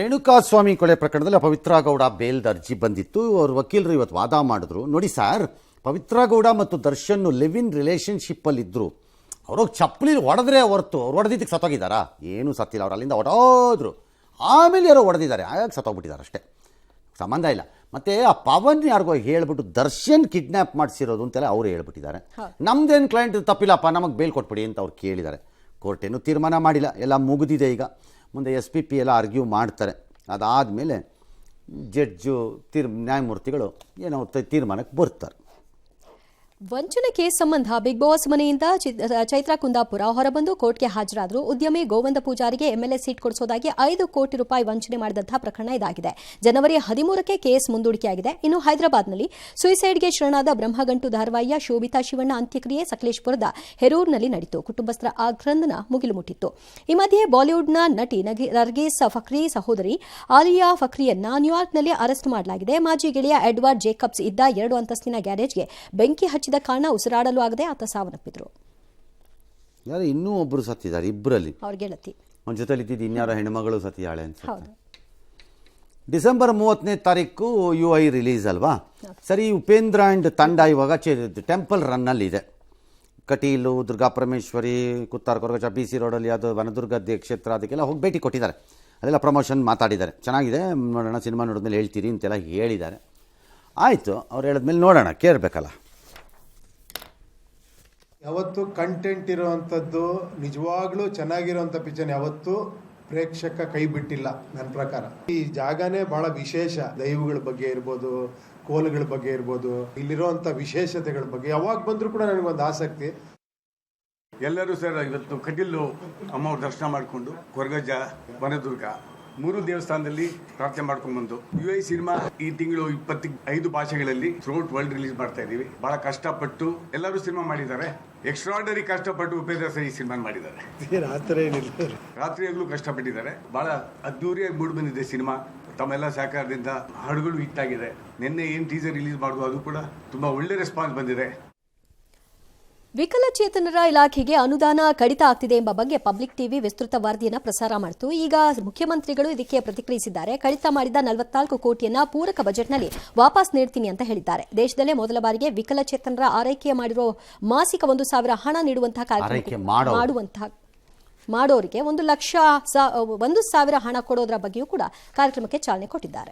ರೇಣುಕಾಸ್ವಾಮಿ ಕೊಲೆ ಪ್ರಕರಣದಲ್ಲಿ ಪವಿತ್ರ ಗೌಡ ಬೇಲ್ದ ಅರ್ಜಿ ಬಂದಿತ್ತು. ಅವ್ರ ವಕೀಲರು ಇವತ್ತು ವಾದ ಮಾಡಿದ್ರು. ನೋಡಿ ಸರ್, ಪವಿತ್ರ ಗೌಡ ಮತ್ತು ದರ್ಶನ್ ಲಿವ್ ಇನ್ ರಿಲೇಷನ್ಶಿಪ್ಪಲ್ಲಿದ್ದರು. ಅವ್ರಿಗೆ ಚಪ್ಪಲಿ ಹೊಡೆದ್ರೆ ಹೊರತು ಅವ್ರು ಹೊಡೆದಿದ್ದಕ್ಕೆ ಸತ್ತೋಗಿದ್ದಾರಾ? ಏನೂ ಸತ್ತಿಲ್ಲ. ಅವ್ರು ಅಲ್ಲಿಂದ ಹೊಡೋದ್ರು, ಆಮೇಲೆ ಯಾರೋ ಹೊಡೆದಿದ್ದಾರೆ, ಆಗ ಸತ್ತೋಗ್ಬಿಟ್ಟಿದ್ದಾರೆ ಅಷ್ಟೇ, ಸಂಬಂಧ ಇಲ್ಲ. ಮತ್ತು ಆ ಪವನ್ ಯಾರಿಗೋ ಹೇಳ್ಬಿಟ್ಟು ದರ್ಶನ್ ಕಿಡ್ನ್ಯಾಪ್ ಮಾಡಿಸಿರೋದು ಅಂತೆಲ್ಲ ಅವರು ಹೇಳ್ಬಿಟ್ಟಿದ್ದಾರೆ. ನಮ್ದೇನು ಕ್ಲೈಂಟ್ ತಪ್ಪಿಲ್ಲಪ್ಪ, ನಮಗೆ ಬೇಲ್ ಕೊಟ್ಬಿಡಿ ಅಂತ ಅವ್ರು ಕೇಳಿದ್ದಾರೆ. ಕೋರ್ಟ್ ಏನೂ ತೀರ್ಮಾನ ಮಾಡಿಲ್ಲ, ಎಲ್ಲ ಮುಗಿದಿದೆ. ಈಗ ಮುಂದೆ SPP ಎಲ್ಲ ಆರ್ಗ್ಯೂ ಮಾಡ್ತಾರೆ. ಅದಾದಮೇಲೆ ಜಡ್ಜು ನ್ಯಾಯಮೂರ್ತಿಗಳು ಏನೋ ತೀರ್ಮಾನಕ್ಕೆ ಬರ್ತಾರೆ. ವಂಚನೆ ಕೇಸ್ ಸಂಬಂಧ ಬಿಗ್ ಬಾಸ್ ಮನೆಯಿಂದ ಚೈತ್ರ ಕುಂದಾಪುರ ಹೊರಬಂದು ಕೋರ್ಟ್ಗೆ ಹಾಜರಾದರು. ಉದ್ಯಮಿ ಗೋವಿಂದ ಪೂಜಾರಿಗೆ MLA ಸೀಟ್ ಕೊಡಿಸೋದಾಗಿ 5 ಕೋಟಿ ರೂಪಾಯಿ ವಂಚನೆ ಮಾಡಿದಂತಹ ಪ್ರಕರಣ ಇದಾಗಿದೆ. ಜನವರಿ 13ಕ್ಕೆ ಕೇಸ್ ಮುಂದೂಡಿಕೆಯಾಗಿದೆ. ಇನ್ನು ಹೈದರಾಬಾದ್ನಲ್ಲಿ ಸುಯಿಸೈಡ್ಗೆ ಶರಣಾದ ಬ್ರಹ್ಮಗಂಟು ಧಾರವಾಹಿಯ ಶೋಭಿತಾ ಶಿವಣ್ಣ ಅಂತ್ಯಕ್ರಿಯೆ ಸಕಲೇಶಪುರದ ಹೆರೂರಿನಲ್ಲಿ ನಡೆಯಿತು. ಕುಟುಂಬಸ್ಥರ ಆಕ್ರಂದನ ಮುಗಿಲು ಮುಟ್ಟಿತ್ತು. ಈ ಮಧ್ಯೆ ಬಾಲಿವುಡ್ನ ನಟಿ ನರ್ಗೀಸ್ ಫಕ್ರಿ ಸಹೋದರಿ ಆಲಿಯಾ ಫಕ್ರಿಯನ್ನ ನ್ಯೂಯಾರ್ಕ್ನಲ್ಲಿ ಅರೆಸ್ಟ್ ಮಾಡಲಾಗಿದೆ. ಮಾಜಿ ಗೆಳೆಯ ಎಡ್ವರ್ಡ್ ಜೇಕಬ್ಸ್ ಇದ್ದ 2 ಅಂತಸ್ತಿನ ಗ್ಯಾರೇಜ್ಗೆ ಬೆಂಕಿ ಹಚ್ಚಿದ ಕಾರಣ ಉಸಿರಾಡಲು ಆಗದೆ ಆತ ಸಾವನ್ನಪ್ಪಿದ್ರು. ಯಾರು ಇನ್ನೂ ಒಬ್ಬರು ಸತ್ತಿದ್ದಾರೆ, ಇಬ್ಬರಲ್ಲಿ ಅವ್ರ ಗೆಳತಿ ಒಂದು ಜೊತೆಲಿ ಇದ್ದಿದ್ದು ಇನ್ಯಾರೋ ಹೆಣ್ಮಗಳು ಸತ್ತಿಯಾಳೆ ಅನ್ಸುತ್ತೆ. ಡಿಸೆಂಬರ್ 30ನೇ ತಾರೀಕು UI ರಿಲೀಸ್ ಅಲ್ವಾ? ಸರಿ, ಉಪೇಂದ್ರ ಆ್ಯಂಡ್ ತಂಡ ಇವಾಗ ಟೆಂಪಲ್ ರನ್ನಲ್ಲಿದೆ. ಕಟೀಲು, ದುರ್ಗಾ ಪರಮೇಶ್ವರಿ, ಕುತ್ತಾರ ಕೊರಗಚ, BC ರೋಡಲ್ಲಿ ಅದು ವನದುರ್ಗ ಕ್ಷೇತ್ರ, ಅದಕ್ಕೆಲ್ಲ ಹೋಗಿ ಭೇಟಿ ಕೊಟ್ಟಿದ್ದಾರೆ. ಅದೆಲ್ಲ ಪ್ರಮೋಷನ್ ಮಾತಾಡಿದ್ದಾರೆ. ಚೆನ್ನಾಗಿದೆ, ನೋಡೋಣ, ಸಿನಿಮಾ ನೋಡಿದ್ಮೇಲೆ ಹೇಳ್ತೀರಿ ಅಂತೆಲ್ಲ ಹೇಳಿದ್ದಾರೆ. ಆಯಿತು, ಅವ್ರು ಹೇಳಿದ್ಮೇಲೆ ನೋಡೋಣ, ಕೇಳಬೇಕಲ್ಲ. ಯಾವತ್ತು ಕಂಟೆಂಟ್ ಇರೋವಂಥದ್ದು ನಿಜವಾಗ್ಲೂ ಚೆನ್ನಾಗಿರೋವಂಥ ಪಿಕ್ಚರ್ ಯಾವತ್ತೂ ಪ್ರೇಕ್ಷಕ ಕೈ ಬಿಟ್ಟಿಲ್ಲ ನನ್ನ ಪ್ರಕಾರ. ಈ ಜಾಗನೇ ಬಹಳ ವಿಶೇಷ. ದೈವಗಳ ಬಗ್ಗೆ ಇರ್ಬೋದು, ಕೋಲುಗಳ ಬಗ್ಗೆ ಇರ್ಬೋದು, ಇಲ್ಲಿರುವಂಥ ವಿಶೇಷತೆಗಳ ಬಗ್ಗೆ ಯಾವಾಗ ಬಂದರೂ ಕೂಡ ನನಗೊಂದು ಆಸಕ್ತಿ. ಎಲ್ಲರೂ ಸರ್ ಇವತ್ತು ಕಟೀಲು ಅಮ್ಮವ್ರ ದರ್ಶನ ಮಾಡಿಕೊಂಡು ಕೊರಗಜ್ಜ, ವನದುರ್ಗ 3 ದೇವಸ್ಥಾನದಲ್ಲಿ ಪ್ರಾರ್ಥನೆ ಮಾಡ್ಕೊಂಡ್ಬಂದು UI ಸಿನಿಮಾ ಈ ತಿಂಗಳು 25 ಭಾಷೆಗಳಲ್ಲಿ ಥ್ರೂಔಟ್ ವರ್ಲ್ಡ್ ರಿಲೀಸ್ ಮಾಡ್ತಾ ಇದೀವಿ. ಬಹಳ ಕಷ್ಟಪಟ್ಟು ಎಲ್ಲರೂ ಸಿನಿಮಾ ಮಾಡಿದ್ದಾರೆ. ಎಕ್ಸ್ಟ್ರಾರ್ಡನರಿ ಕಷ್ಟಪಟ್ಟು ಉಪೇಂದ್ರ ಸರ್ ಈ ಸಿನಿಮಾ ಮಾಡಿದ್ದಾರೆ. ರಾತ್ರಿಯಾಗಲೂ ಕಷ್ಟಪಟ್ಟಿದ್ದಾರೆ. ಬಹಳ ಅದ್ದೂರಿಯಾಗಿ ಮೂಡಿ ಬಂದಿದೆ ಸಿನಿಮಾ. ತಮ್ಮೆಲ್ಲ ಸಹಕಾರದಿಂದ ಹಾಡುಗಳು ಹಿಟ್ ಆಗಿದೆ. ನಿನ್ನೆ ಏನು ಟೀಸರ್ ರಿಲೀಸ್ ಮಾಡೋದು ಅದು ಕೂಡ ತುಂಬಾ ಒಳ್ಳೆ ರೆಸ್ಪಾನ್ಸ್ ಬಂದಿದೆ. ವಿಕಲಚೇತನರ ಇಲಾಖೆಗೆ ಅನುದಾನ ಕಡಿತ ಆಗ್ತಿದೆ ಎಂಬ ಬಗ್ಗೆ ಪಬ್ಲಿಕ್ ಟಿವಿ ವಿಸ್ತೃತ ವರದಿಯನ್ನು ಪ್ರಸಾರ ಮಾಡಿತು. ಈಗ ಮುಖ್ಯಮಂತ್ರಿಗಳು ಇದಕ್ಕೆ ಪ್ರತಿಕ್ರಿಯಿಸಿದ್ದಾರೆ. ಕಡಿತ ಮಾಡಿದ 44 ಕೋಟಿಯನ್ನ ಪೂರಕ ಬಜೆಟ್ನಲ್ಲಿ ವಾಪಸ್ ನೀಡ್ತೀನಿ ಅಂತ ಹೇಳಿದ್ದಾರೆ. ದೇಶದಲ್ಲೇ ಮೊದಲ ಬಾರಿಗೆ ವಿಕಲಚೇತನರ ಆರೈಕೆ ಮಾಡಿರೋ ಮಾಸಿಕ 1,000 ಹಣ ನೀಡುವಂತಹ ಕಾರ್ಯಕ್ರಮ ಮಾಡೋರಿಗೆ 1,00,000 ಹಣ ಕೊಡೋದ್ರ ಬಗ್ಗೆಯೂ ಕೂಡ ಕಾರ್ಯಕ್ರಮಕ್ಕೆ ಚಾಲನೆ ಕೊಟ್ಟಿದ್ದಾರೆ.